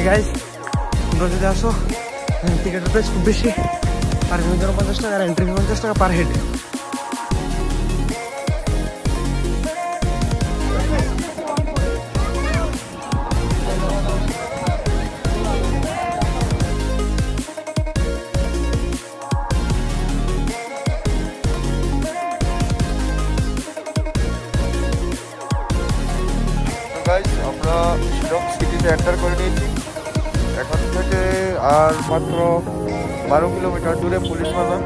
Guys, তোমরা যদি আসো টিকেটের প্রাইস খুব বেশি, পার্কিংয়ের জন্য 50 টাকা আর এন্ট্রি 50 টাকা পার হেড। আমরা শিলং সিটিতে এন্টার করে নিয়েছি। এখান থেকে আর মাত্র 12 কিলোমিটার দূরে পুলিশ বাজার।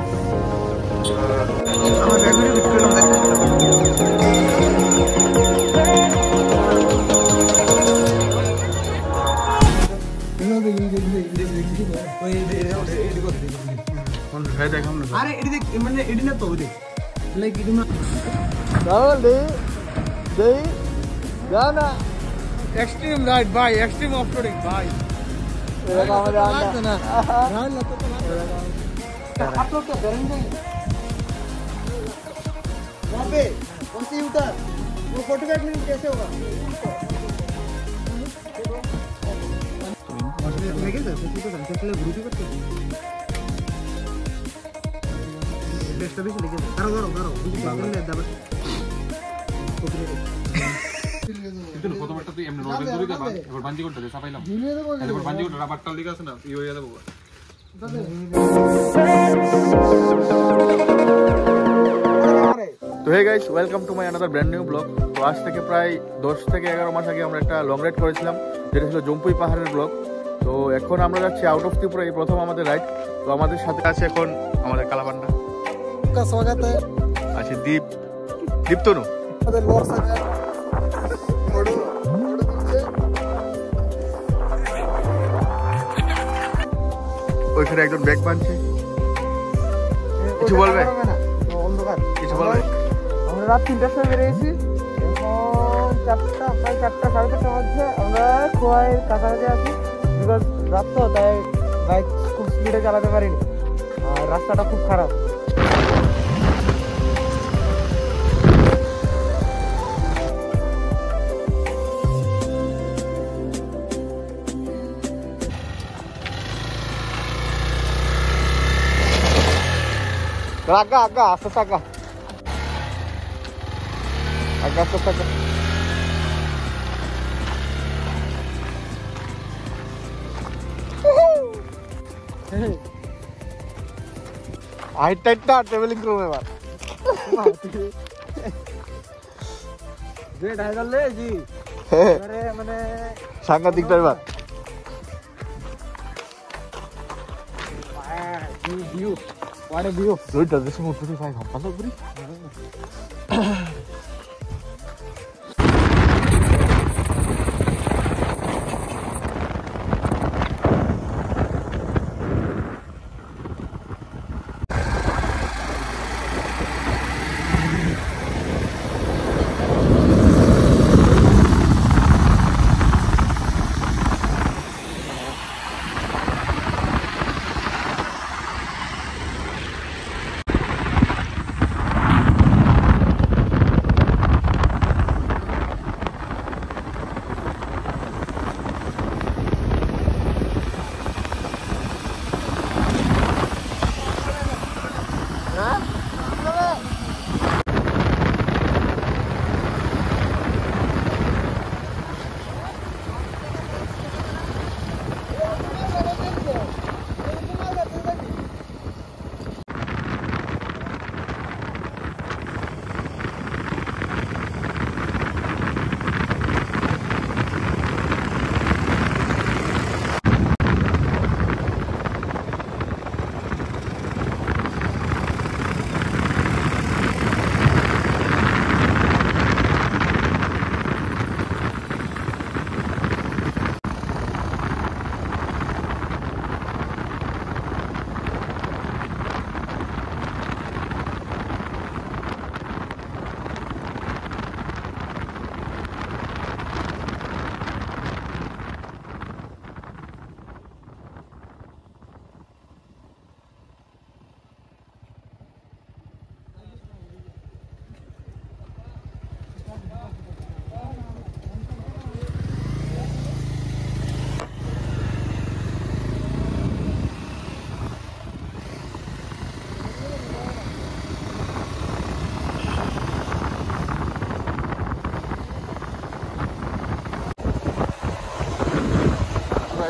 एक्सट्रीम राइड भाई, एक्सट्रीम ऑफ रोडिंग भाई। आप लोग क्या करेंगे वहाँ पे? कौन सी उतर वो 45 मिनट कैसे होगा? প্রথমটা তুই এমনি নরমাল দূরে যাবা, এবার বাঞ্জি করতে দে সাপাইলাম, এবার বাঞ্জি করতে রাবারটা লিখা আছে না, ই হয়ে যাবে। তো hey guys, welcome to my another brand new vlog. তো আজ থেকে প্রায় 10 থেকে 11 মাস আগে আমরা একটা লং রাইড করেছিলাম, যেটা ছিল জম্পুই পাহাড়ের ব্লগ। তো এখন আমরা যাচ্ছি আউট অফ ত্রিপুরা, এই প্রথম আমাদের রাইড। তো আমাদের সাথে আছে এখন আমাদের কালাবান্ডা, स्वागत है। আছে দীপ্তনু, ওইখানে একজন ব্যাগ বানছে। কিছু বলবে? কিছু বলবে? আমরা রাত 3টার সময় বেরিয়েছি, এখন 4টা, প্রায় 4টা, 4:30 বাজছে। আমরা খোয়াইয়ের কাছাকাছি আছি, বিকজ রাত তো, তাই বাইক খুব স্পিডে চালাতে পারিনি, আর রাস্তাটা খুব খারাপ। Agak, sesaga. Agak sesaga. High-tech na traveling crew এবার। যে ড্রাইভার লে জি, আরে মানে সাংঘাতিক driver. View what a view. Dude, does this move to the side? How big?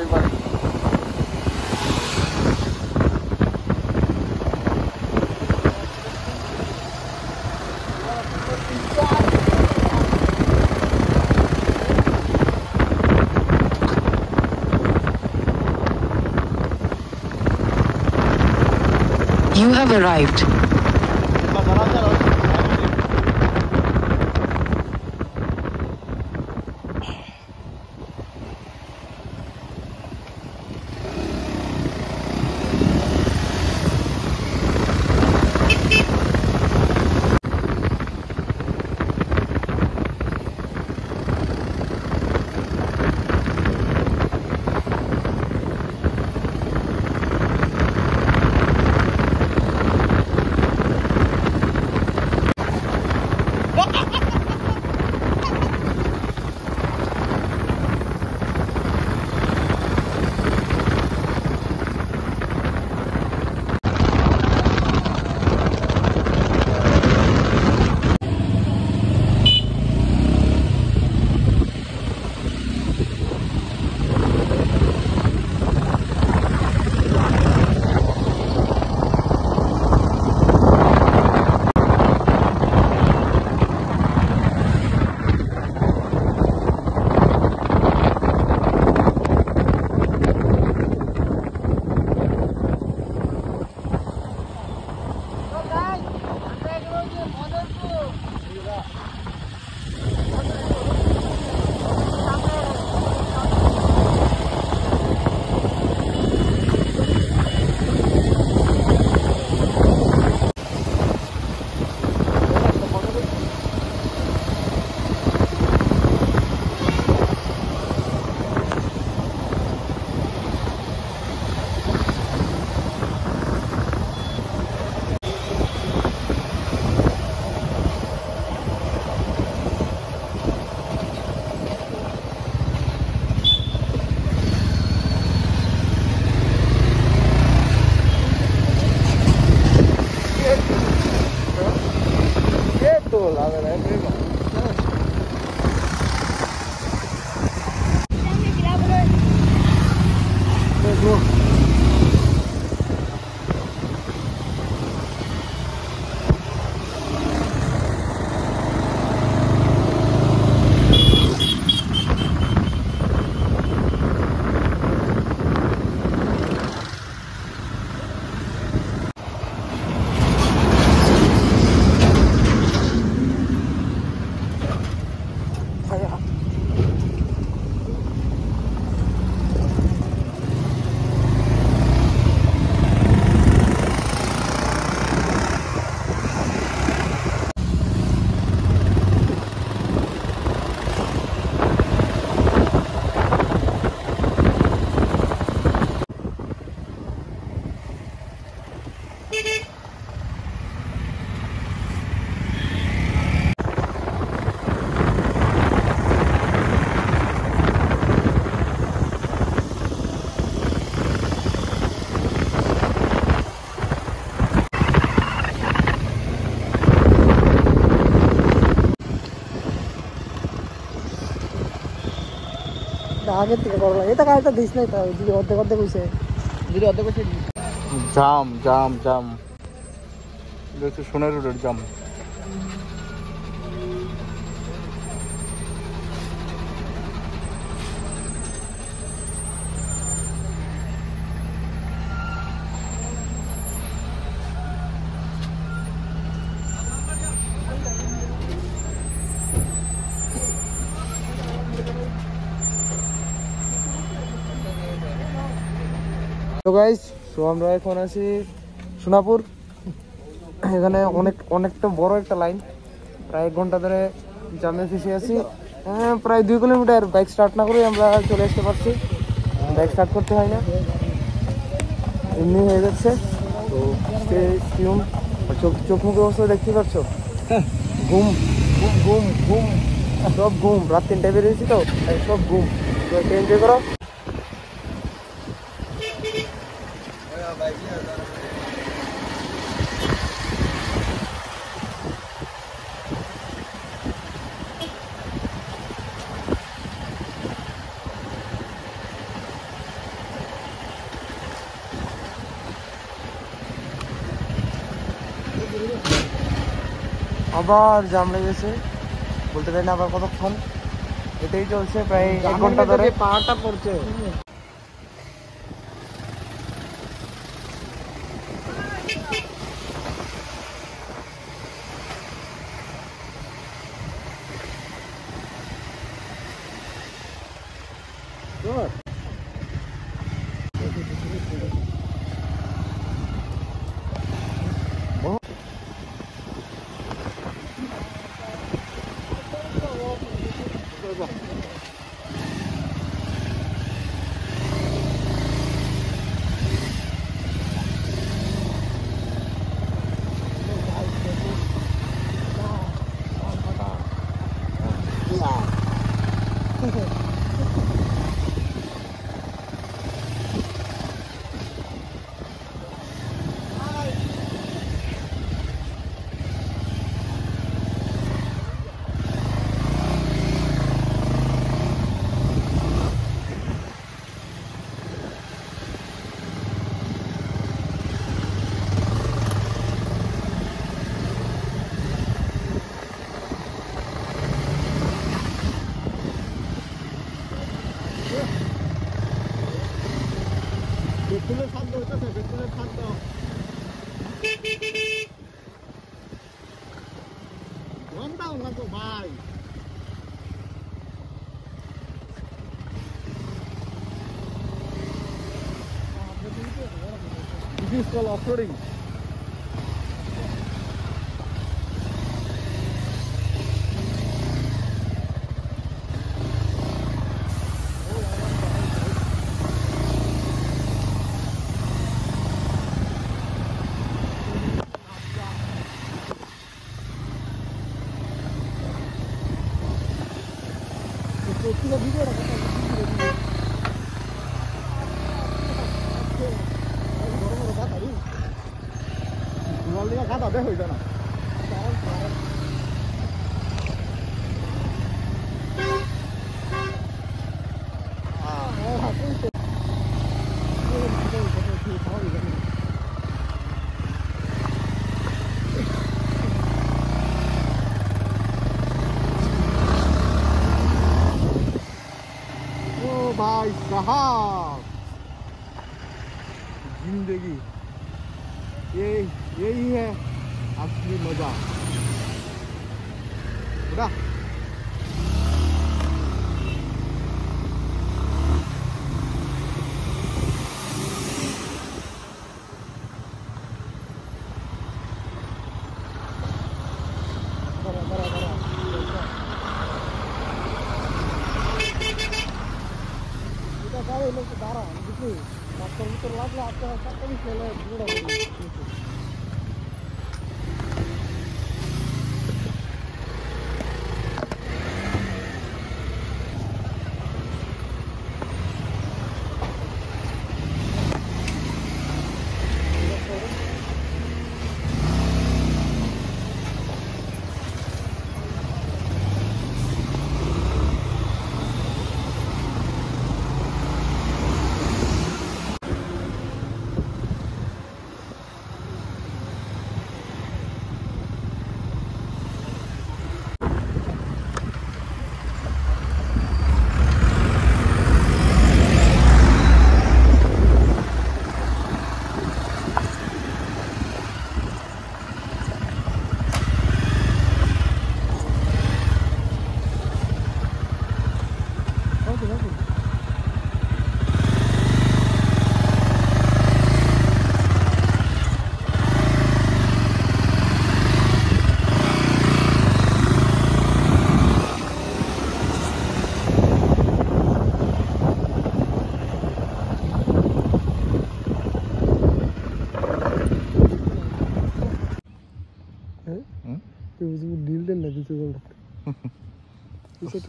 একবার You have arrived. আগের থেকে বড় লাগে এটা গাড়িটা দিস নাই তাও যদি অর্ধেক অর্ধেক হয়েছে যদি অর্ধেক হয়েছে জাম জাম জাম দেখছি সোনার রোডের জাম তো গাইস তো আমরা এখন আছি সোনাপুর এখানে অনেকটা বড় একটা লাইন প্রায় 1 ঘন্টা ধরে জামে ফেসে আছি প্রায় 2 কিলোমিটার বাইক স্টার্ট না করে আমরা চলে আসতে পারছি বাইক স্টার্ট করতে হয় না এমনি হয়ে যাচ্ছে তো চোখ মুখে অবস্থা দেখতে পাচ্ছ ঘুম ঘুম ঘুম ঘুম সব ঘুম রাত 3টায় বেরিয়েছি তো সব ঘুম তো এনজয় করো আবার জাম লেগেছে, বলতে পারি না আবার কতক্ষণ। এটাই চলছে প্রায় 1 ঘন্টা ধরে। পাহাড়টা পড়ছে। পেট্রোলের খাদ্য হইতেছে, পেট্রোলের খাদ্য। ঘন্টাও না তো ভাই। This is called off-roading. খাতা দেখ হইতো না। भाई साहब जिंदगी यही है असली मजा। उड़ा दारा देखिए डॉक्टर लागला आपका कभी चले बुरा हो गया। डील देना दूसरे तो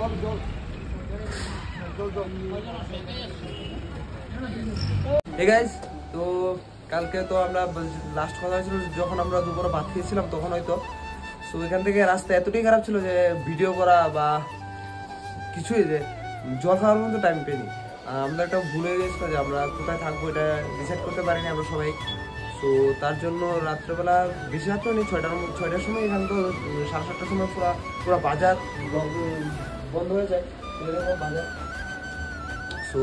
Hey guys, তো কালকে তো আমরা লাস্ট কথা হয়েছিল যখন আমরা দুপুরে ভাত খেয়েছিলাম তখন হয়তো। সো এখান থেকে রাস্তা এতটাই খারাপ ছিল যে ভিডিও করা বা কিছুই, যে জল খাওয়ার মতো টাইম পেনি। আমরা একটা ভুলে গেছিলাম যে আমরা কোথায় থাকবো এটা ডিসাইড করতে পারিনি আমরা সবাই। তো তার জন্য রাত্রেবেলা বেশি রাত্রে নেই, 6টার সময় এখান তো 7:30টার সময় পুরো বাজার বন্ধ হয়ে যায় বাজার। সো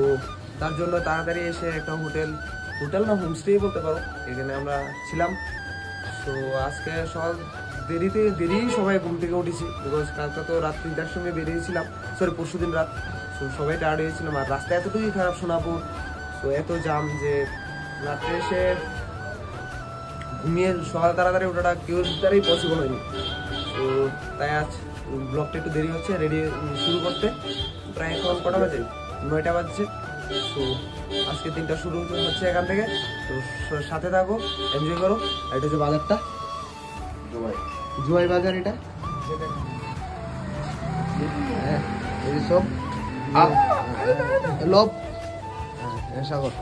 তার জন্য তাড়াতাড়ি এসে একটা হোটেল না হোমস্টে বলতে পারো, এখানে আমরা ছিলাম। সো আজকে সকাল দেরি সবাই ঘুম থেকে উঠেছি, বিকজ কালকে তো রাত 3টার সময় বেরিয়েছিলাম, সরি পরশু দিন রাত। সো সবাই টায়ার্ড হয়েছিলাম, আর রাস্তা এতটুকুই খারাপ সোনাপুর। সো এত জাম যে রাত্রে এসে ঘুমিয়ে সকাল তাড়াতাড়ি ওঠাটা কেউ দ্বারাই পসিবল হয়নি। তো তাই আজ ব্লগটা একটু দেরি হচ্ছে রেডি শুরু করতে। প্রায় এখন কটা বাজে? 9টা বাজছে। সো আজকে দিনটা শুরু হচ্ছে এখান থেকে। তো সাথে থাকো, এনজয় করো। আর এটা হচ্ছে বাজারটা, জুয়াই বাজার। এটা হ্যাঁ, এই সব লোভ সাগর।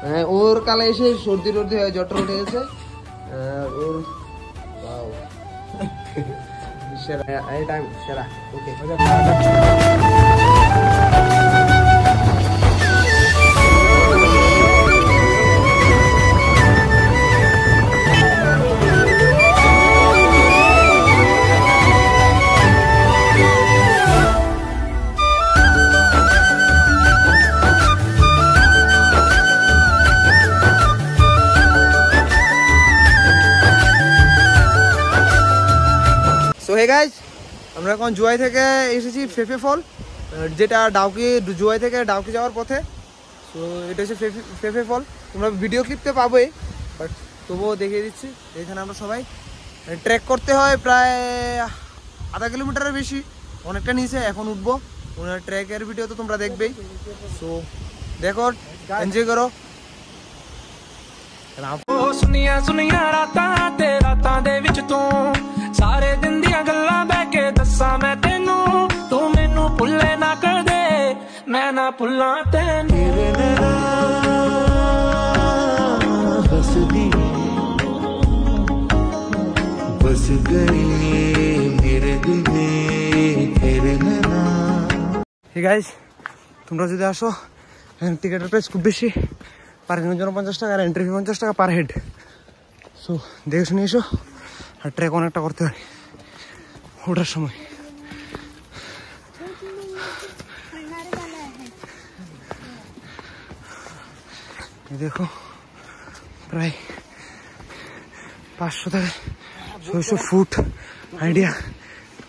হ্যাঁ, ওর কালে এসে সর্দি টর্দি হয়, জ্বর উঠে গেছে ওর। সেরা এই টাইম সেরা। ওকে হে গাইজ, আমরা এখন জুয়াই থেকে এসেছি ফেফে ফল, যেটা জুয়াই থেকে ডাউকি যাওয়ার পথে। সো এটা হচ্ছে ফেফে ফল। তোমরা ভিডিও ক্লিপতে পাবোই, বাট তবুও দেখিয়ে দিচ্ছি। এখানে আমরা সবাই ট্রেক করতে হয় প্রায় আধা কিলোমিটারের বেশি, অনেকটা নিচে। এখন উঠবো, ট্রেকের ভিডিও তো তোমরা দেখবেই। সো দেখো, এনজয় করো। ਸੁਨੀਆਂ ਰਾਤਾਂ ਤੇ ਰਾਤਾਂ ਦੇ ਵਿੱਚ ਤੂੰ ਸਾਰੇ ਦਿਨ ਦੀਆਂ ਗੱਲਾਂ ਬਹਿ ਕੇ ਦੱਸਾਂ ਮੈਂ ਤੈਨੂੰ, ਤੂੰ ਮੈਨੂੰ ਭੁੱਲੇ ਨਾ ਕਰ ਦੇ, ਮੈਂ ਨਾ ਭੁੱਲਾਂ ਤੈਨੂੰ। बस गई मेरे दिल में तेरे नैना। হে গাইজ, তোমরা যদি আসো, টিকেটের প্রাইস খুব বেশি, পার্কিংয়ের জন্য 50 টাকা আর এন্ট্রি ফি 50 টাকা পার হেড। সো দেখে শুনে এসো। আর ট্রেক অনেকটা করতে হয় ওঠার সময়। দেখো প্রায় 500 থেকে 600 फुट आइडिया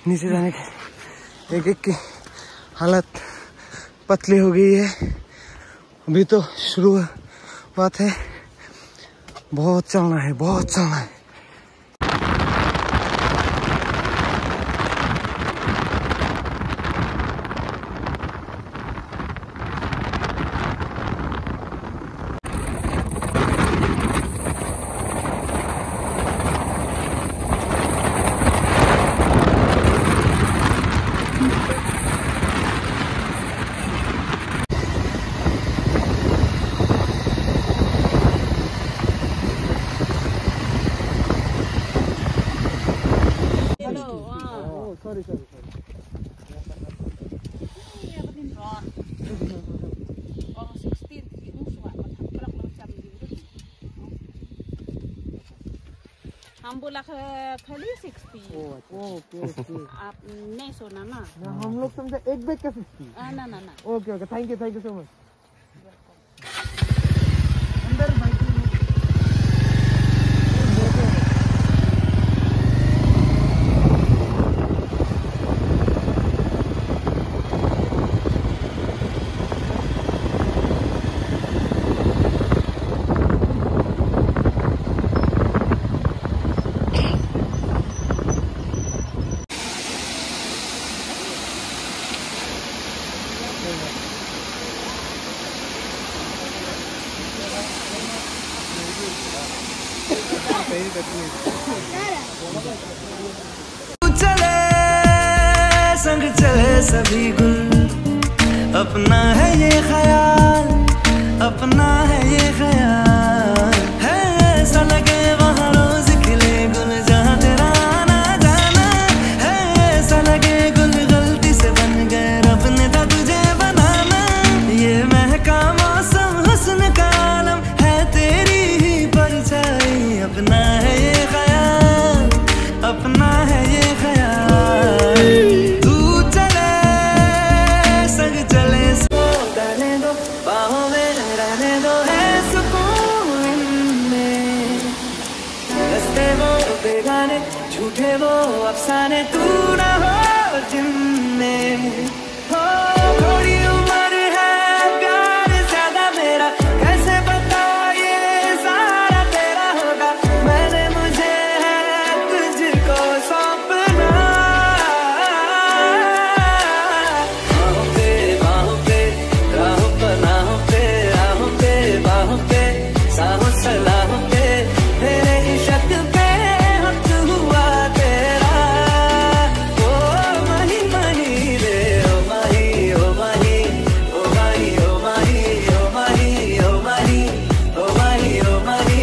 नीचे जाने के। एक की हालत पतली हो गई है, अभी तो शुरुआत है, बहुत चलना है, बहुत चलना है। Sorry. हम बोला खाली 60। ओके आप नहीं सुना ना? हम लोग समझे एक बैग का 60। ना। Okay thank you so much. अंदर बाइक चले संग चले सभी गुल, अपना है ये ख्याल, अपना है ये ख्याल, है ऐसा लगे वहाँ रोज खिले गुल जहाँ तेरा आना जाना, है ऐसा लगे गुल गलती से बन गए रब ने था तुझे बनाना, ये महका मौसम हुस्न का आलम है तेरी ही परछाई, अपना है ये ख्याल, अपना है ये ख्याल, तू चले संग चले सो डाले दो बाहों में रहने दो, है सुकून में रस्ते वो बेगाने झूठे वो अफसाने, तू ना हो जिनमें हो, थोड़ी उम्र है प्यार ज्यादा मेरा, कैसे बता ये सारा तेरा होगा, मैंने मुझे है तुझको सौंपना, बाहों पे राहों पनाहों पे, राहों पे बाहों पे साहों सलाहों पे, मेरे इश्क पे हक हुआ तेरा, ओ माही माही रे ओ माही ओ माही ओ माही ओ माही ओ माही ओ माही ओ माही ओ माही,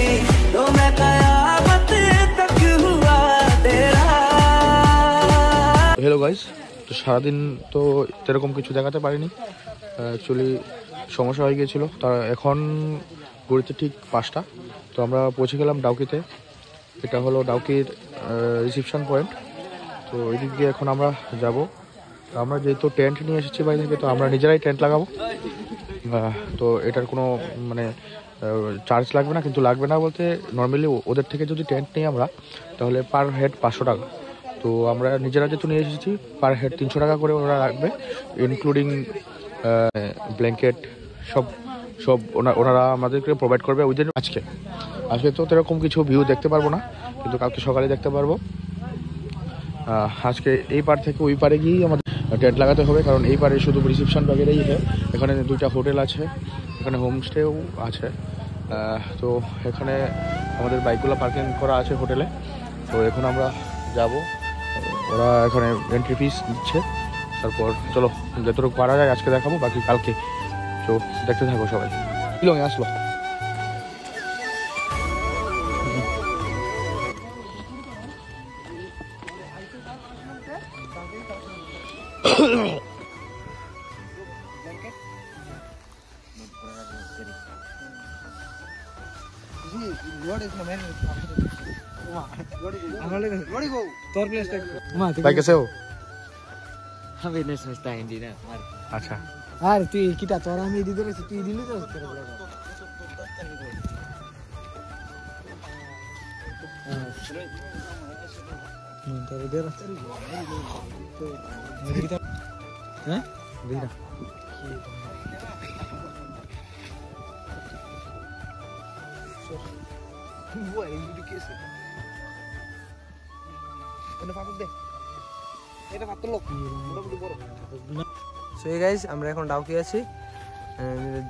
तो मैं कयामत तक हुआ तेरा। হ্যালো গাইস, তো সারাদিন তো এরকম কিছু দেখাতে পারিনি, অ্যাকচুয়ালি সমস্যা হয়ে গিয়েছিল। তা এখন ঘুরতে ঠিক 5টা, তো আমরা পৌঁছে গেলাম ডাউকিতে। এটা হলো ডাউকির রিসেপশন পয়েন্ট। তো এই দিক দিয়ে এখন আমরা যাব। আমরা যেহেতু টেন্ট নিয়ে এসেছি বাইরে থেকে, তো আমরা নিজেরাই টেন্ট লাগাবো। তো এটার কোনো মানে চার্জ লাগবে না, কিন্তু লাগবে না বলতে নর্মালি ওদের থেকে যদি টেন্ট নিই আমরা, তাহলে পার হেড 500 টাকা। তো আমরা নিজেরা যেহেতু নিয়ে এসেছি, পার হেড 300 টাকা করে ওরা রাখবে, ইনক্লুডিং ব্ল্যাঙ্কেট সব ওনারা আমাদেরকে প্রোভাইড করবে। ওই দিন আজকে তো এরকম কিছু ভিউ দেখতে পারবো না, কিন্তু কালকে সকালে দেখতে পারবো। আজকে এই পার থেকে ওই পারে গিয়েই আমাদের টেন্ট লাগাতে হবে, কারণ এই পারে শুধু রিসেপশন বাগেরাই হয়। এখানে 2টা হোটেল আছে, এখানে হোমস্টেও আছে। তো এখানে আমাদের বাইকগুলো পার্কিং করা আছে হোটেলে। তো এখন আমরা যাব, ওরা এখানে এন্ট্রি ফিস দিচ্ছে। তারপর চলো যতটুকু পারা যায় আজকে দেখাবো, বাকি কালকে। তো দেখতে থাকো সবাই। আসলো भाई कैसे हो? আমি নেস মেস্তা হিন্দি না আর अच्छा আর তুই কিটা তোরা আমি দিতে রে তুই দিলি তো তোরা বড় তোর দে রে হ্যাঁ দেরা Buat ini dikit. Kena patut deh. এটা পাতল লোক মোটামুটি বড়। সো এই গাইস আমরা এখন ডাউকি আছি,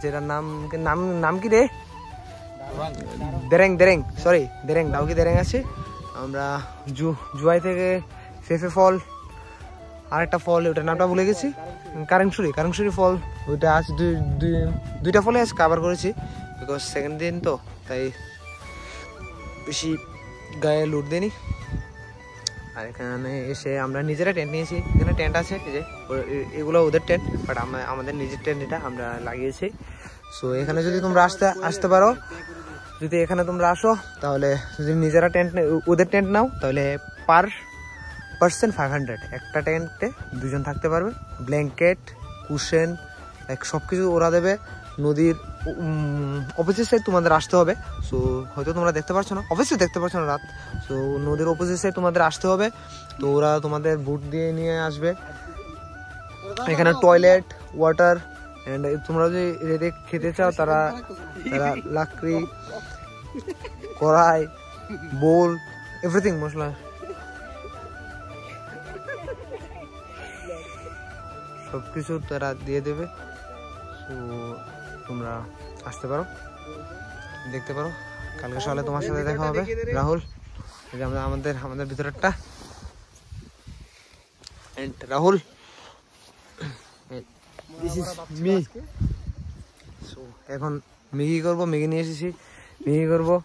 যেটার নাম কি রে? দেরেং সরি দেরেং, ডাউকি দেরেং আছে। আমরা জুয়াই থেকে ফেফে ফল, আরেকটা ফল ওটার নামটা ভুলে গেছি, কারেংশুরি ফল, ওইটা আছে। দুইটা ফলে আজ কভার করেছি, বিকজ সেকেন্ড দিন তো, তাই বেশি গায়ে লুট দেনি। আর এখানে এসে আমরা নিজেরা টেন্ট নিয়েছি। এখানে টেন্ট আছে, এই যে এগুলো ওদের টেন্ট, বাট আমাদের নিজের টেন্ট এটা আমরা লাগিয়েছি। সো এখানে যদি তোমরা আসতে পারো, যদি এখানে তোমরা আসো, তাহলে যদি নিজেরা টেন্ট ওদের টেন্ট নাও, তাহলে পার পার্সন 500। একটা টেন্টে 2 জন থাকতে পারবে। ব্ল্যাঙ্কেট, কুশন, সব কিছু ওরা দেবে। নদীর অপোজিট সাইড তোমাদের আসতে হবে। সো হয়তো তোমরা দেখতে পাচ্ছ না, অবশ্যই দেখতে পাচ্ছ না রাত। সো নদীর অপোজিট সাইড তোমাদের আসতে হবে। তো ওরা তোমাদের বুট দিয়ে নিয়ে আসবে। এখানে টয়লেট, ওয়াটার, এন্ড তোমরা যদি রেডি খেতে চাও, তারা লাকড়ি, কড়াই, বোল, এভরিথিং, মশলা সবকিছু তারা দিয়ে দেবে। তো তোমরা আসতে পারো, দেখতে পারো। কালকে সকালে তোমার সাথে দেখা হবে রাহুল। এই যে আমাদের ভিতরেরটা Rahul. This is me. So এখন ম্যাগি করবো, ম্যাগি নিয়ে এসেছি, ম্যাগি করবো,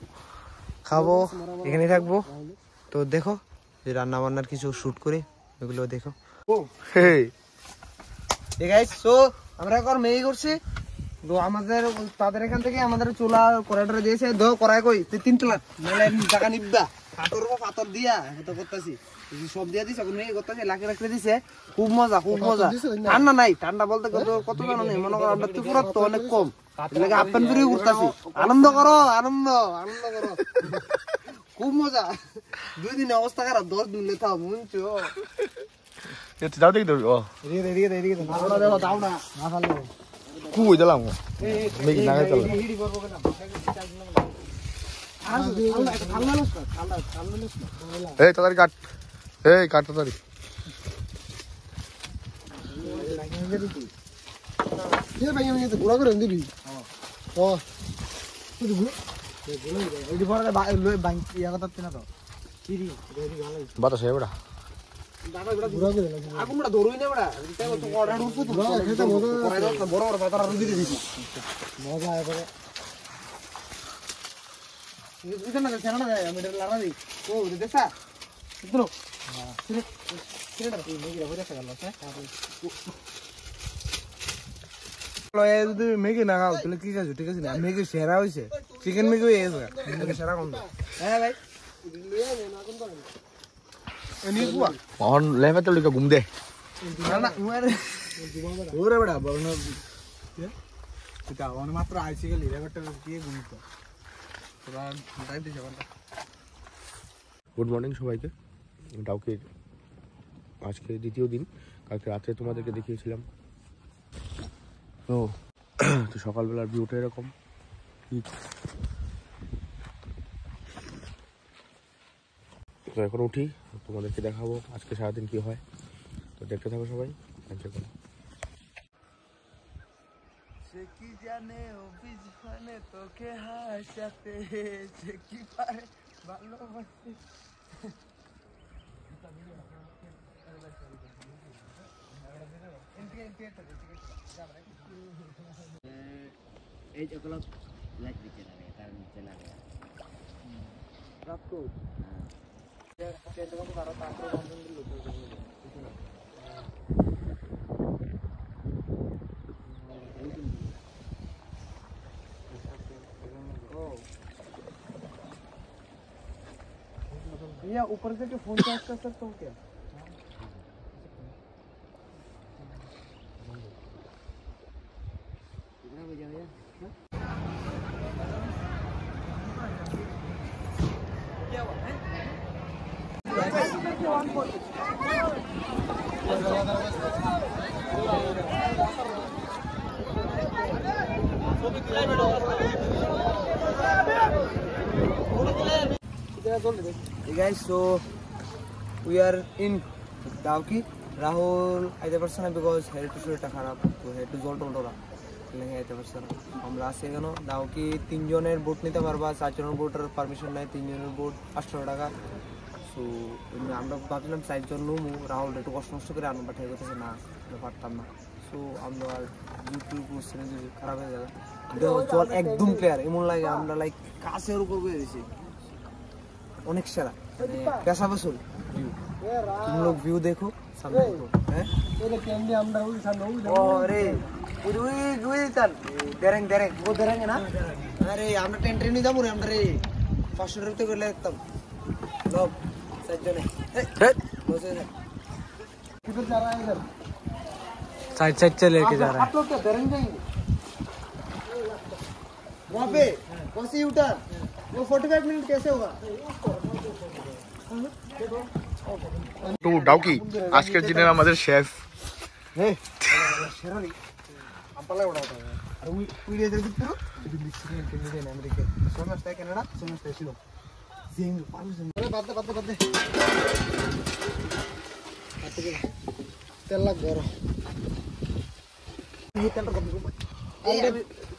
খাবো, এখানে থাকবো। তো দেখো যে রান্না বান্নার কিছু শুট করে এগুলো দেখো। গাইস সো আমরা এখন ম্যাগি করছি। তো আমাদের তাদের এখান থেকে আমাদের চুলা কড়াইটা দিয়েছে। দো কড়াই কই তুই 3 তলা মেলা টাকা নিবা পাথর দিয়া এটা করতেছি, সব দিয়া দিছে এখন ম্যাগি করতেছি, লাখে লাখে দিছে। খুব মজা, খুব মজা। ঠান্ডা নাই, ঠান্ডা বলতে কত জানো নেই, মনে করো আমরা ত্রিপুরা তো অনেক কম, লাগে হাফ প্যান্ট পরে ঘুরতেছি। আনন্দ করো, আনন্দ আনন্দ করো, খুব মজা। 2 দিনে অবস্থা খারাপ, 10 দিন লেথাও মুনছো। যাও দেখি তো এদিকে দাও, দাও না না ভালো কুই দিলাম মেগি না খাইতে হিড়ি করবো কেন? এই তাড়াতাড়ি কাট, এই কাট তাড়াতাড়ি। গুঁড়া করে দিবি। বাতাস হয় বেটা, আগুনটা ধরুই না বেটা, বড় বড় পাতারা রুদি দিয়েছি। মজা এবারে মেগি না খাও তাহলে কি খাচ্ছ? ঠিক আছে না, মেগি সেরা হয়েছে, চিকেন মেগি হয়ে গেছে, মেগি সেরা কোন? হ্যাঁ ভাই অন লেভে তো লিখা ঘুম দে মাত্র আইসি গেলি লেবারটা দিয়ে ঘুমতো। গুড মর্নিং সবাইকে। ডাউকির আজকে দ্বিতীয় দিন, কালকে রাত্রে তোমাদেরকে দেখিয়েছিলাম। তো তো সকালবেলার ভিউটা এরকম। তো এখন উঠি, তোমাদেরকে দেখাবো আজকে সারাদিন কি হয়। তো দেখতে থাকো সবাই। সে কি জানে অভিযানে তোকে হাসাতে, সে কি পারে ভালোবাসতে। এই যেগুলো লাইট নিচে লাগে, তার নিচে লাগে রাত তো भैया ऊपर से जो फोन चार्ज कर सकता हूँ क्या? कितना बजा भैया? क्या हुआ है? Hey guys, so we are in Dauki. Rahul আইতে পারছে না because হেড টু শরীরটা খারাপ, তো হেড টু জল টলরা লেগে আইতে পারছে না। আমরা আসে কেন ডাউকি 3 জনের বোট নিতে পারবা, 4 জনের বোটের পারমিশন নাই, 3 জনের বোট 800 টাকা। সো আমরা ভাবছিলাম 4 জন নমু, রাহুল একটু কষ্ট করে আনন্দ পাঠিয়ে করতেছে না, পারতাম না। সো আমরা ইউটিউব চ্যানেল খারাপ হয়ে যাবে, জল একদম ক্লিয়ার, এমন লাগে আমরা লাইক কাছের উপর বয়ে দিয়েছি, অনেক সেরা पैसा वसूल व्यू। तुम लोग व्यू देखो सामने देखो हैं ये कैमरे আমরা ওই সামনে ওই আরে ওই চল দেরেং দেরেং ও দেরেং না আরে আমরা টেন্ট্রেনে যাব রে আমরা রে 500 रुपए করে লাগতাম লোক সজ্জনে বসে না किधर जा रहा है इधर साइड साइड से लेके जा रहा है आप लोग क्या देरेंग जाएंगे वहां पे कौन सी यूटर्न वो 45 मिनट कैसे होगा তো ডাউকি আজকের দিনের আমাদের শেফ। তেল লাগবে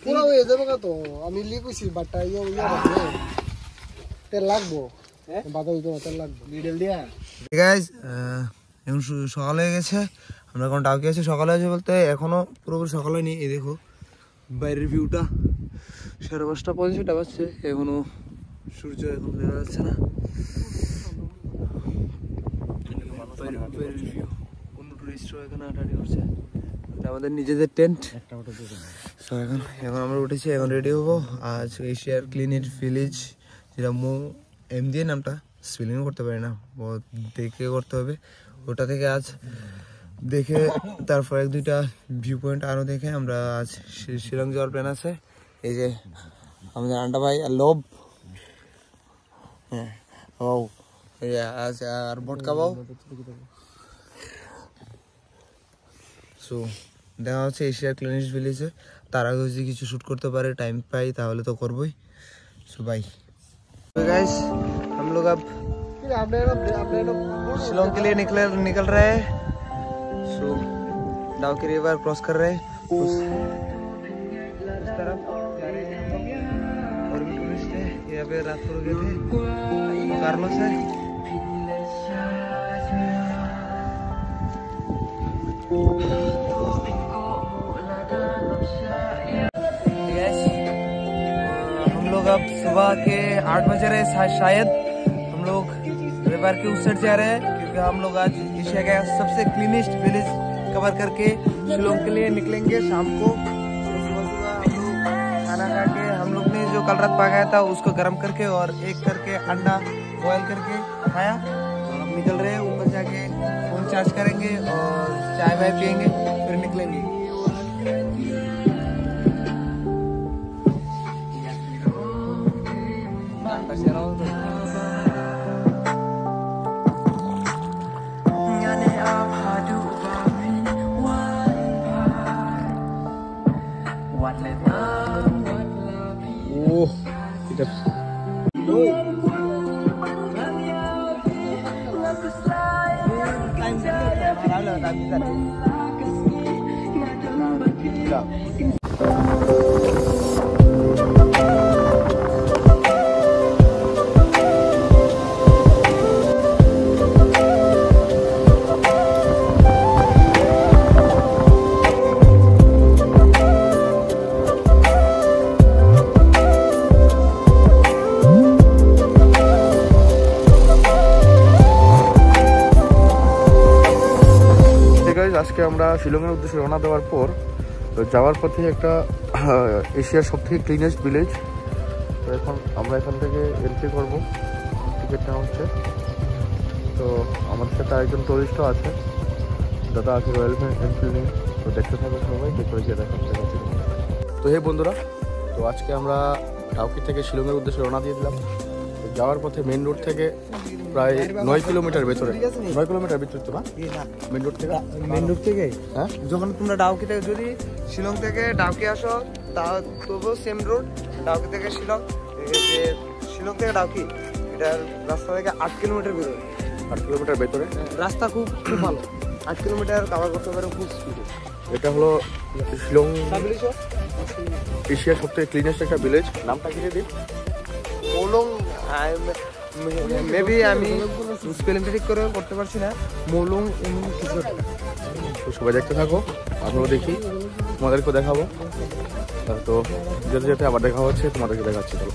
পুরো হয়ে যাবে তো, আমি লিখেছি বাটটা তেল লাগবো বাদল তেল লাগবে মিডল দিয়া। গাইস এখন সকাল হয়ে গেছে, আমরা এখন ডাউকি আছি। সকাল হয়েছে বলতে এখনো পুরোপুরি সকাল হয়নি। এই দেখো বাইরের ভিউটা, 5:30 বাজছে, এখনো সূর্য এখন দেখা যাচ্ছে না। কোনো টুরিস্টও এখানে হাঁটাহাঁটি করছে, আমাদের নিজেদের টেন্ট। এখন আমরা উঠেছি, এখন রেডি হবো। আজ এশিয়ার ক্লিনিট ভিলেজ, যেটা এম দিয়ে নামটা স্পেলিং করতে পারি না, দেখে করতে হবে। ওটা থেকে আজ দেখে তারপর 1-2টা ভিউ পয়েন্ট আরও দেখে আমরা আজ শিলং যাওয়ার প্ল্যান আছে। এই যে আমাদের আন্ডা ভাই আর লোভ, হ্যাঁ ও আজ আর ভটকা বাউ। সো দেখা হচ্ছে এশিয়ার ক্লিনিট ভিলেজে। তার আগে যদি কিছু শ্যুট করতে পারে, टाइम पाई তাহলে তো করবই। सो बाय गाइस, हम लोग अब शिलोंग के लिए निकल रहे हैं। सो डाउकी रिवर क्रॉस कर रहे हैं, उस तरफ जा रहे हैं हम लोग। और भी टूरिस्ट है यहाँ पे, रात को रुके थे कार्लोस है। हम लोग अब सुबह के 8 बजे रहे शायद। हम लोग रिवर के उस साइड जा रहे हैं क्योंकि हम लोग आज एशिया का सबसे क्लीनेस्ट विलेज कवर करके शिलोंग के लिए निकलेंगे शाम को। सुबह सुबह हम लोग खाना खा के, हम लोग ने जो कल रात पकाया था उसको गर्म करके और एक करके अंडा बॉयल करके खाया। और हम निकल रहे हैं, ऊपर जाके फोन चार्ज करेंगे और चाय वाय पियेंगे, फिर निकलेंगे। আজকে আমরা শিলংয়ের উদ্দেশ্যে রওনা দেওয়ার পর তো যাওয়ার পথে একটা এশিয়ার সবথেকে ক্লিনেস্ট ভিলেজ। তো এখন আমরা এখান থেকে এন্ট্রি করবো, টিকিট নেওয়া হচ্ছে। তো আমাদের সাথে একজন টুরিস্টও আছে, দাদা আছে রয়্যাল এনফিল্ড নিয়ে। তো দেখতে থাকবে সবাই, দেখতে গিয়ে দেখাচ্ছে। তো হে বন্ধুরা, তো আজকে আমরা ডাউকি থেকে শিলংয়ের উদ্দেশ্যে রওনা দিয়ে দিলাম। তো যাওয়ার পথে মেন রোড থেকে প্রায় 9 কিলোমিটার ভেতরে, 9 কিলোমিটার ভিতরে তো না মেন রোড থেকে, হ্যাঁ যখন তোমরা ডাউকি থেকে যদি শিলং থেকে ডাউকি আসো তা তবুও সেম রোড, ডাউকি থেকে শিলং, শিলং থেকে ডাউকি এটার রাস্তা থেকে 8 কিলোমিটার বেরোয়। 8 কিলোমিটার ভেতরে রাস্তা খুব ভালো, 8 কিলোমিটার কভার করতে পারে খুব স্পিডে। এটা হলো শিলং এশিয়ার সবথেকে ক্লিনেস্ট একটা ভিলেজ। নামটা কি দিন? মোলং, মেবি আমি স্পেলিংটা ঠিক করে করতে পারছি না, মোলং এমন কিছু একটা। তো সবাই দেখতে থাকো, আমরাও দেখি, তোমাদেরকেও দেখাবো। তো যেতে যেতে আবার দেখা হচ্ছে, তোমাদেরকে দেখাচ্ছি। চলো।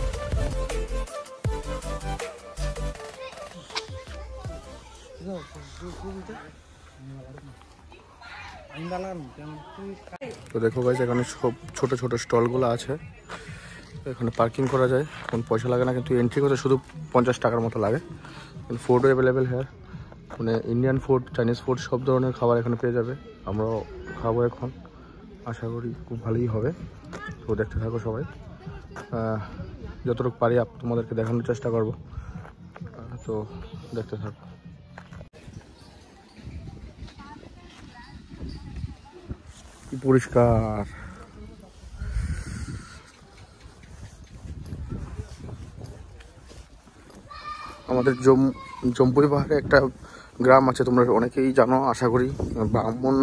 তো দেখো গাইস, এখানে সব ছোট ছোট স্টলগুলো আছে, এখানে পার্কিং করা যায়, কোনো পয়সা লাগে না, কিন্তু এন্ট্রি করতে শুধু 50 টাকার মতো লাগে। ফুডও অ্যাভেলেবেল হ্যাঁ, মানে ইন্ডিয়ান ফুড, চাইনিজ ফুড, সব ধরনের খাবার এখানে পেয়ে যাবে। আমরাও খাবো এখন, আশা করি খুব ভালোই হবে। তো দেখতে থাকো সবাই, যতটুকু পারি তোমাদেরকে দেখানোর চেষ্টা করব। তো দেখতে থাকো। কি পরিষ্কার! আমাদের জম্পুই পাহাড়ে একটা গ্রাম আছে, তোমরা অনেকেই জানো আশা করি, ব্রাহ্মণ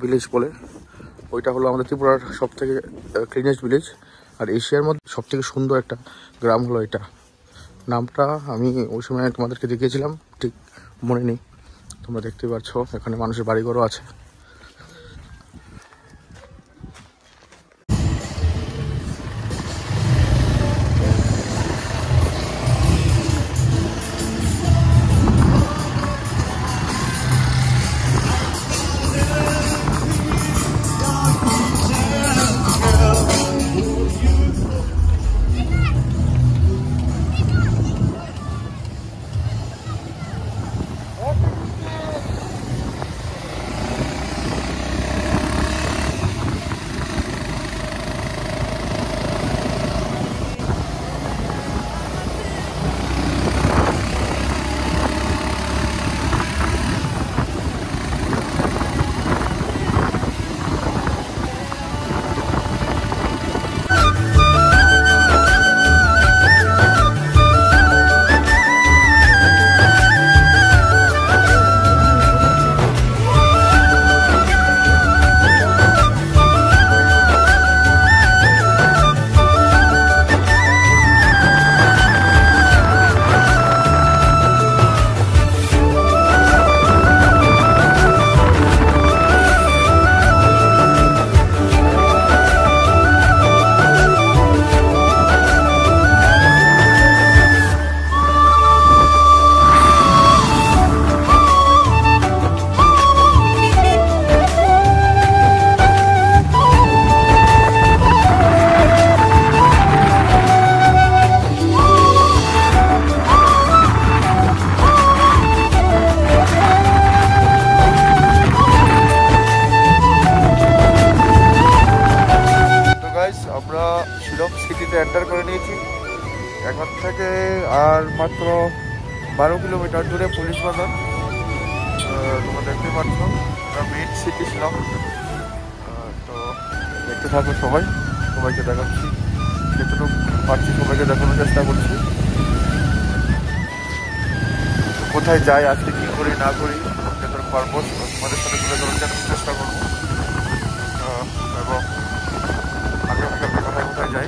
ভিলেজ বলে। ওইটা হলো আমাদের ত্রিপুরার সব থেকে ক্লিনেস্ট ভিলেজ, আর এশিয়ার মধ্যে সব থেকে সুন্দর একটা গ্রাম হলো এটা। নামটা আমি ওই সময় তোমাদেরকে দেখিয়েছিলাম, ঠিক মনে নেই। তো তোমরা দেখতে পাচ্ছ এখানে মানুষের বাড়িঘরও আছে। আমরা শিলং সিটিতে এন্টার করে নিয়েছি। এখন থেকে আর মাত্র 12 কিলোমিটার দূরে পুলিশ বাজার। তোমরা দেখতে পাচ্ছ মেইন সিটি শিলং। তো দেখতে থাকো সবাই, সবাইকে দেখাচ্ছি যতটুকু পারছি, সবাইকে দেখানোর চেষ্টা করছি কোথায় যাই, আজকে কী করি না করি যতটুকু পারবো তোমাদের সাথে তুলে ধরার চেষ্টা করবো এবং আগামীকালকে কোথায় কোথায় যাই।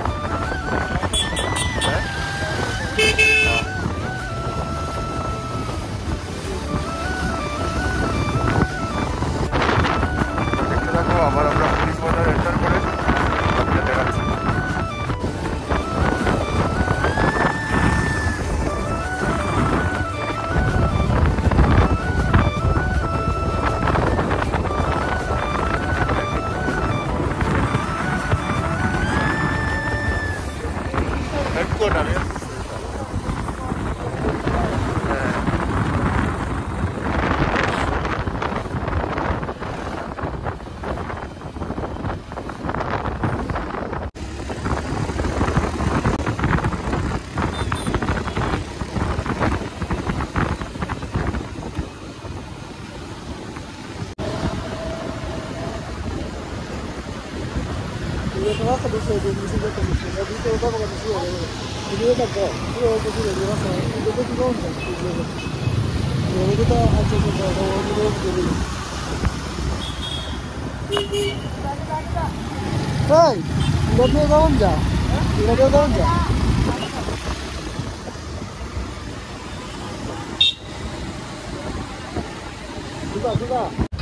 দেখতে থাকো, আবার আমরা পুলিশ বাজার এন্টার করে আপনাদের দেখাচ্ছি।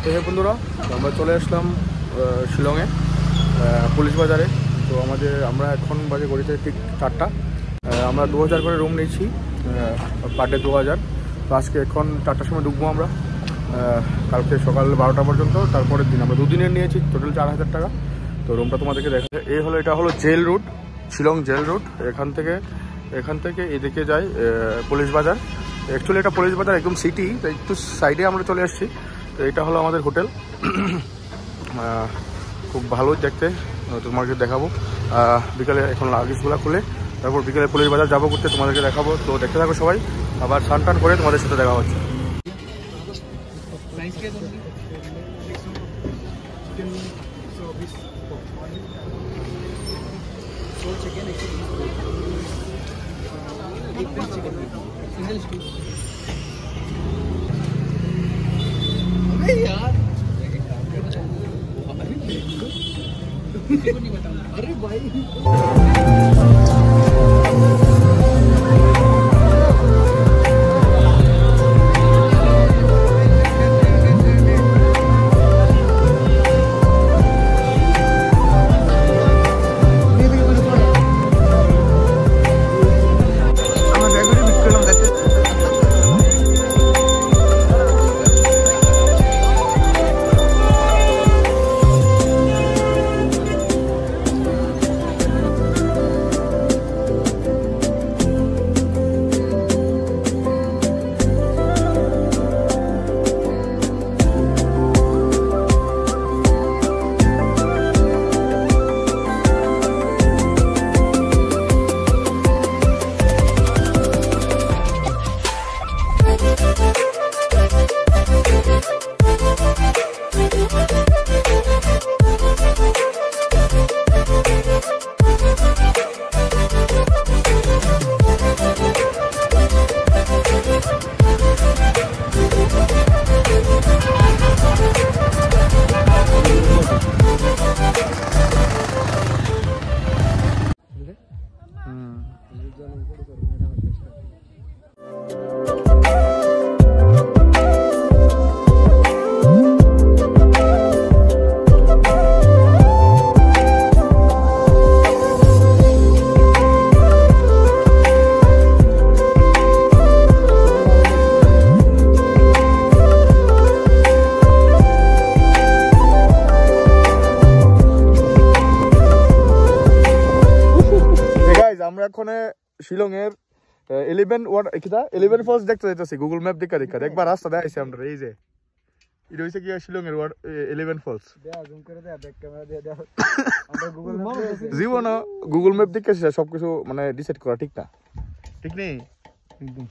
তো হে বন্ধুরা, আমরা চলে আসলাম শিলংয়ে পুলিশ বাজারে। তো আমরা এখন বাজে গড়িতে ঠিক 4টা। আমরা 2000 করে রুম নিয়েছি, পার ডে 2000। তো আজকে এখন 4টার সময় ঢুকবো আমরা, কালকে সকাল 12টা পর্যন্ত। তারপরের দিন আমরা 2 দিনের নিয়েছি, টোটাল 4000 টাকা। তো রুমটা তোমাদেরকে দেখা, এটা হলো jail route, Shillong jail route. এখান থেকে এদিকে যায় পুলিশ বাজার। অ্যাকচুয়ালি এটা পুলিশ বাজার একদম সিটি, একটু সাইডে আমরা চলে আসছি। তো এটা হলো আমাদের হোটেল, খুব ভালো দেখতে, তোমাকে দেখাবো বিকালে। এখন লাগেজগুলো খুলে তারপর বিকেলে পুলিশ বাজার যাবো করতে, তোমাদেরকে দেখাবো। তো দেখতে থাকো সবাই, আবার স্নান টান করে তোমাদের সাথে দেখা হচ্ছে। अरे भाई আমরা এখন শিলং এর 11 ফলস দেখতে যাইতেছি গুগল ম্যাপ দেখা একবার রাস্তা দেখাইছি আমরা এই যে এটা হইছে কি শিলং এর 11 ফলস জুম করে দে ব্যাক ক্যামেরা দিয়ে দাও আমরা গুগল ম্যাপ জীবন গুগল ম্যাপ দেখে সবকিছু মানে ডিসাইড করা ঠিক না ঠিক নেই একদম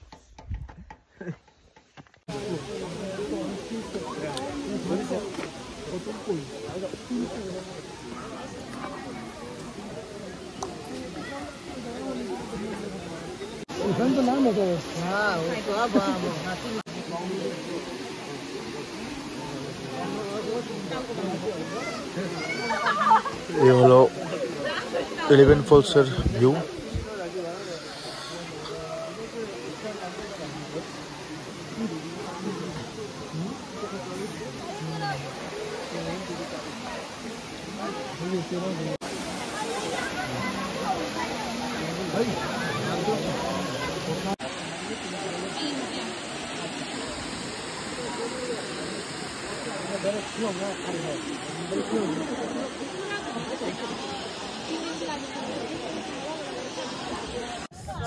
এই হলো 11 ফলসের ভিউ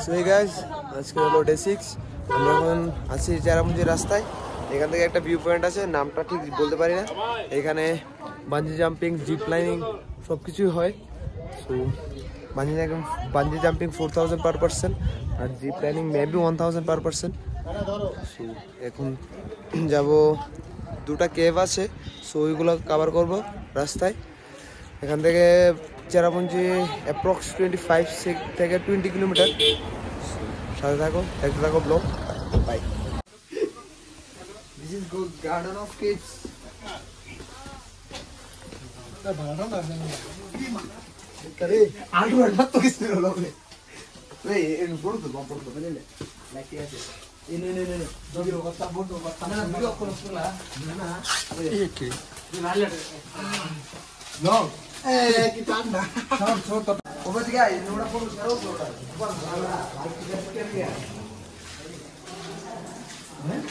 সো হে গাইস আজকে হলো ডে 6 আমরা এখন আছি চেরাপুঞ্জি রাস্তায় এখান থেকে একটা ভিউ পয়েন্ট আছে নামটা ঠিক বলতে পারি না এখানে বাঞ্জি জাম্পিং জিপ লাইনিং সব কিছুই হয় so bungee jumping 4000 per person আর zip lining maybe 1000 per person so এখন যাব দুটো কেভ আছে সো ওইগুলো কভার করব রাস্তায় এখান থেকে চেরাপুঞ্জি অ্যাপ্রক্স 25 থেকে 20 কিলোমিটার সাথে থাকো দেখতে থাকো vlog bye this is good garden of kids करे आलू हटा तो किसने रोला बोले वे इन फोड़ दो ले ले लाइक ऐसे इन दो वीडियो का बोल दो ना वीडियो को सुना ना ये के ना ले नो ए की तांडा सब छोड़ तो ओबे गया ये नोड़ा फोड़ करो छोटा ऊपर वाला क्या किया हैं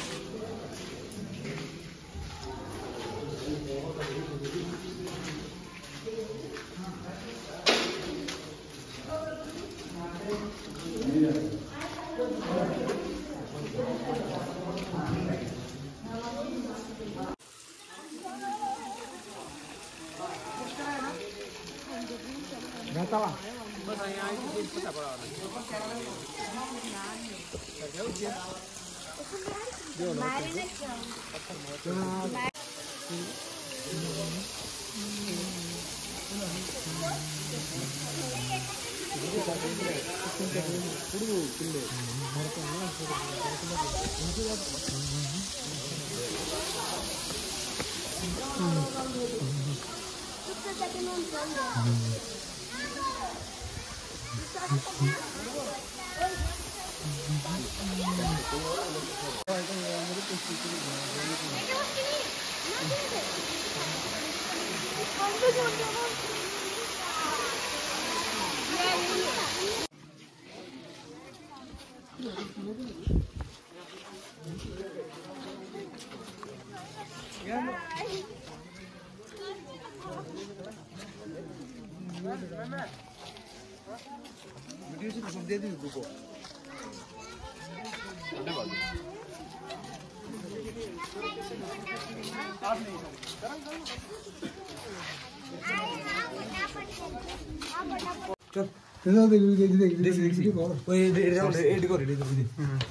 वीडियो से सब दे दी ग्रुप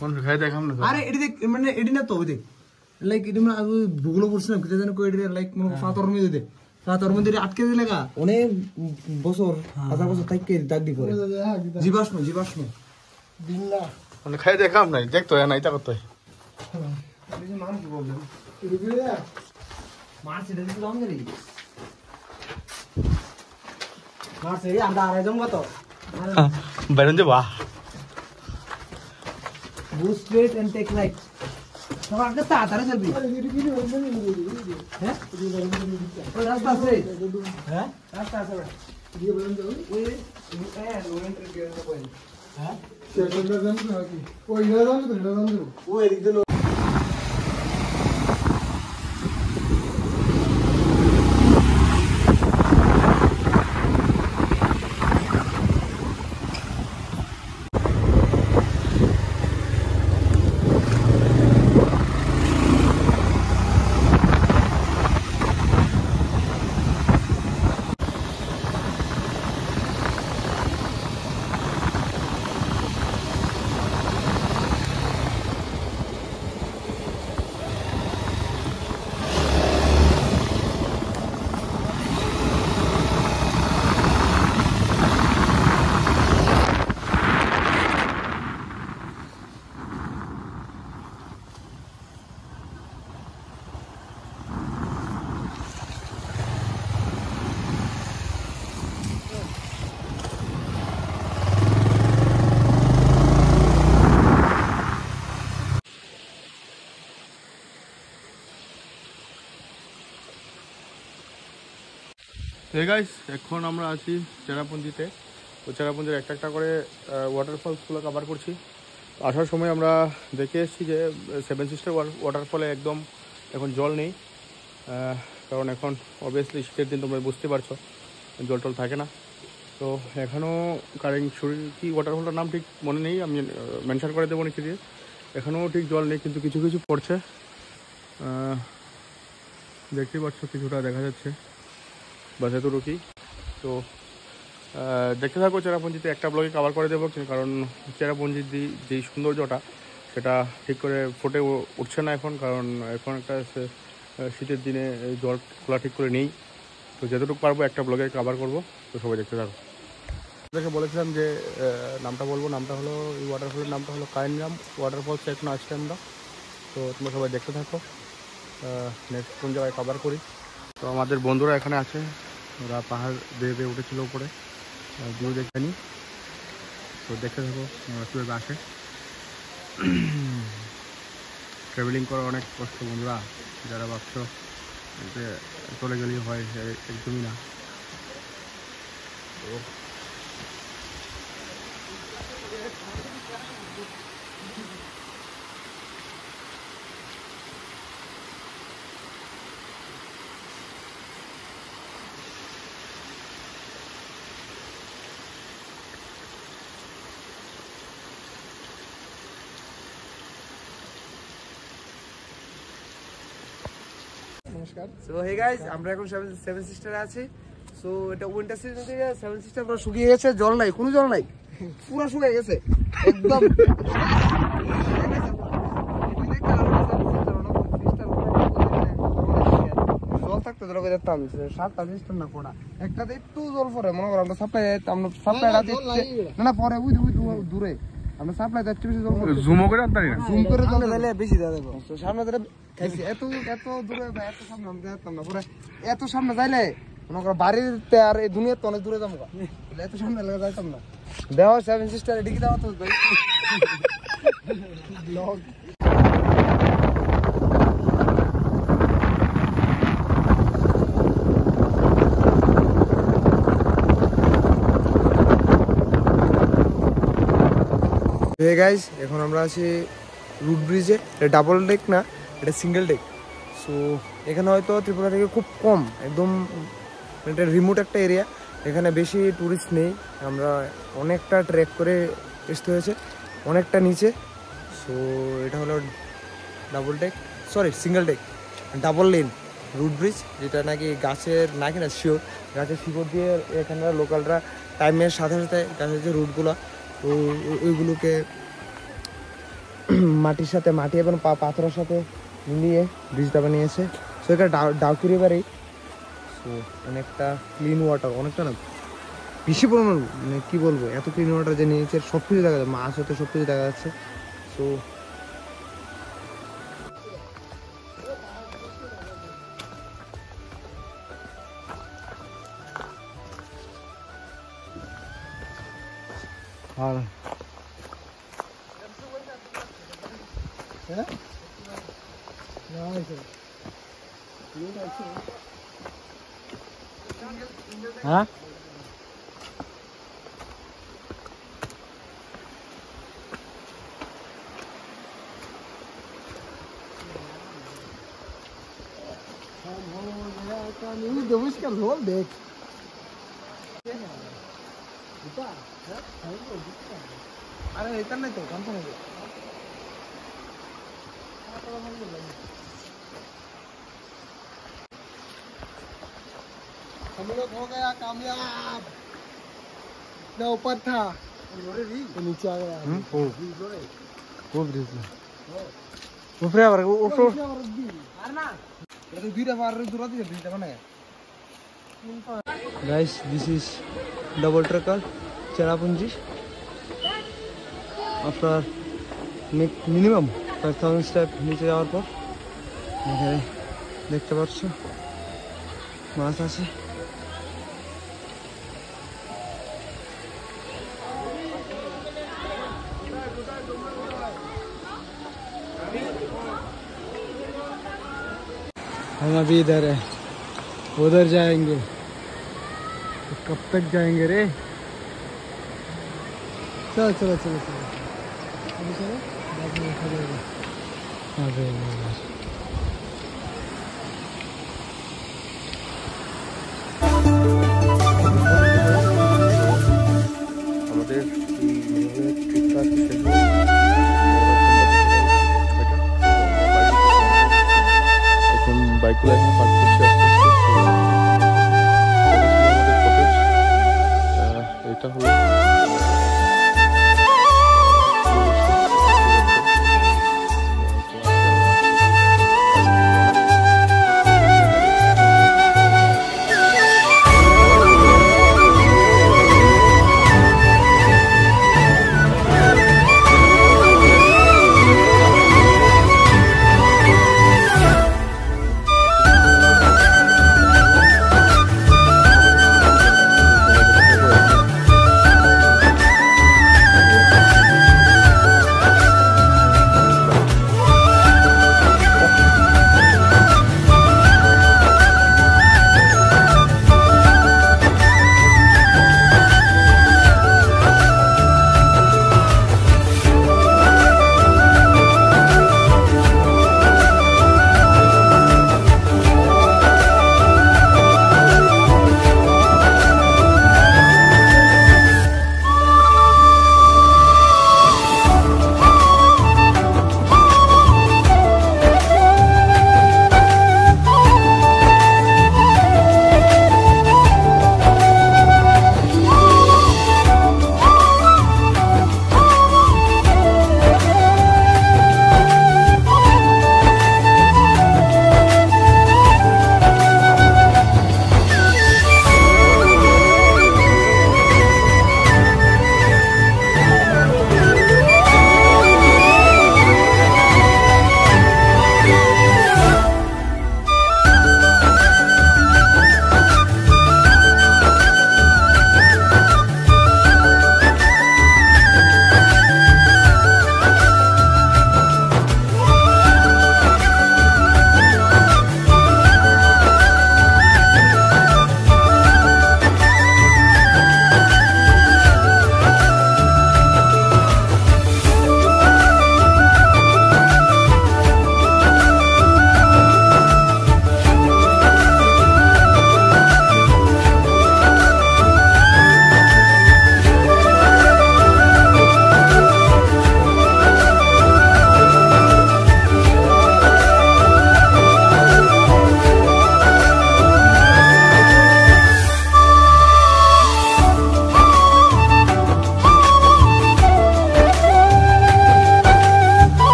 কোন খাই দেখাম না আরে এডি দেখ মানে এডি না তো দেখ লাইক এটা মানে আমি ভূগোল পড়ছিলাম কিটা জানো কই লাইক মনে পাথর মধ্যে আটকে দিলে গা অনেক বছর হাজার বছর থাকতে দাগ দি পড়ে জীবাশ্ম দিল্লা মানে খাই দেখাম নাই দেখতো না এটা করতে মান কি বললেন মাছ এটা দিতে দাম নেই মাছ এই আমরা আড়াই জন কত বেরন যে বাহ boost straight and take light সবার আগে তাড়াতাড়ি চলবি হ্যাঁ ওই রাস্তা আছে হ্যাঁ রাস্তা আছে দিয়ে বলেন তো ওই নো এন্ট্রি গেট পয়েন্ট হ্যাঁ সেটা জানেন নাকি ওই জানেন ও এদিক দিয়ে হে গাইস এখন আমরা আছি চেরাপুঞ্জিতে। তো চেরাপুঞ্জির একটা করে ওয়াটারফলসগুলো কভার করছি। আসার সময় আমরা দেখে এসেছি যে সেভেন সিস্টার ওয়াটারফলে একদম এখন জল নেই, কারণ এখন অবভিয়াসলি শীতের দিন তোমরা বুঝতে পারছো জল টল থাকে না। তো এখনও কারেংছড়ি কি ওয়াটারফলটার নাম ঠিক মনে নেই, আমি মেনশন করে দেবো নিচে দিয়ে। এখনও ঠিক জল নেই, কিন্তু কিছু কিছু পড়ছে, দেখতেই পাচ্ছ কিছুটা দেখা যাচ্ছে, বাস এতটুকুই। তো দেখতে থাকো চেরাপুঞ্জিতে, একটা ব্লগে কভার করে দেবো, কারণ চেরাপুঞ্জির যেই সৌন্দর্যটা সেটা ঠিক করে ফুটে উঠছে না এখন, কারণ এখন একটা শীতের দিনে জল খোলা ঠিক করে নেই। তো যতটুকু পারবো একটা ব্লগে কভার করবো, তো সবাই দেখতে থাকো। দেখে বলেছিলাম যে নামটা বলবো, নামটা হলো এই ওয়াটারফলের নামটা হলো কাইনরাম ওয়াটারফলস। এখন আসছি আমরা, তো তোমরা সবাই দেখতে থাকো, নেক্সট কোন জায়গায় কভার করি। তো আমাদের বন্ধুরা এখানে আছে, ওরা পাহাড় বেয়ে বেয়ে উঠেছিল উপরে, ভিউ দেখে নি। তো দেখতে থাকো কীভাবে আসে। ট্রাভেলিং করা অনেক কষ্ট বন্ধুরা, যারা ভাবছো যে চলে গেলেই হয়, একদমই না। তো নমস্কার। সো হে গাইস, আমরা এখন সেভেন সিস্টারে আছি। সো এটা উইন্টার সিজন থেকে সেভেন সিস্টার পুরো শুকিয়ে গেছে, জল নাই, কোনো জল নাই, পুরো শুকিয়ে গেছে একদম। জল থাকতো জল করে দেখতাম, 7টা সিস্টেম না কোনা একটাতে একটু জল পরে, মনে করো আমরা সাপ্লাই না পরে ওই দূরে আমরা সাপ্লাই যাচ্ছি, বেশি জল জুমও করে আনতারি না, জুম করে জল দিলে বেশি দেওয়া যাবে। তো সামনে ধরে খাইছি, এত দূরে বা এত সামনে আমরা যেতাম না, পরে এত সামনে যাইলে মনে করো বাড়িতে আর এই দুনিয়ার তো অনেক দূরে যাবো, এত সামনে লেগে যাইতাম না। দেওয়া সেভেন সিস্টার এদিকে দেওয়া তো ভাই। হে গাইস, এখন আমরা আছি রুট ব্রিজে। এটা ডাবল ডেক না, এটা সিঙ্গেল ডেক। সো এখানে হয়তো ত্রিপুরা থেকে খুব কম, একদম এটা রিমোট একটা এরিয়া, এখানে বেশি ট্যুরিস্ট নেই। আমরা অনেকটা ট্রেক করে আসতে হয়েছে, অনেকটা নিচে। সো এটা হলো double deck, sorry single deck, double lane route bridge, যেটা নাকি গাছের নাকি না শিওর গাছের শিকড় দিয়ে এখানকার লোকালরা টাইমের সাথে সাথে গাছের যে রুটগুলো ওইগুলোকে মাটির সাথে, মাটি এবং পাথরের সাথে মিলিয়ে ব্রিজটা বানিয়েছে। সো এটা ডাউকি রিভারেই। সো অনেকটা ক্লিন ওয়াটার, অনেকটা না বেশি পরিমাণ, মানে কী বলবো, এত ক্লিন ওয়াটার যে নিচের সব কিছু দেখা যাচ্ছে, মাছ হতে সব কিছু দেখা যাচ্ছে। সো আর হ্যাঁ দেখ अरे इतना नहीं तो कम समझ हम लोग हो गया कामयाब। इतना ऊपर था तो नीचे आ गया। वो ब्रिज ऊपर ऊपर मारना तो धीरे मार रहे दूर आती ब्रिज बनाया। Guys this is double tracker Cherrapunji. After minimum 5000 step নিচে যাওয়ার পর এখানে দেখতে পাচ্ছ মাছ আছে। हम अभी इधर है, उधर जाएंगे। तो कब तक जाएंगे रे? चलो चलो चलो चलो चलो चलो बाद में देखा जाएगा।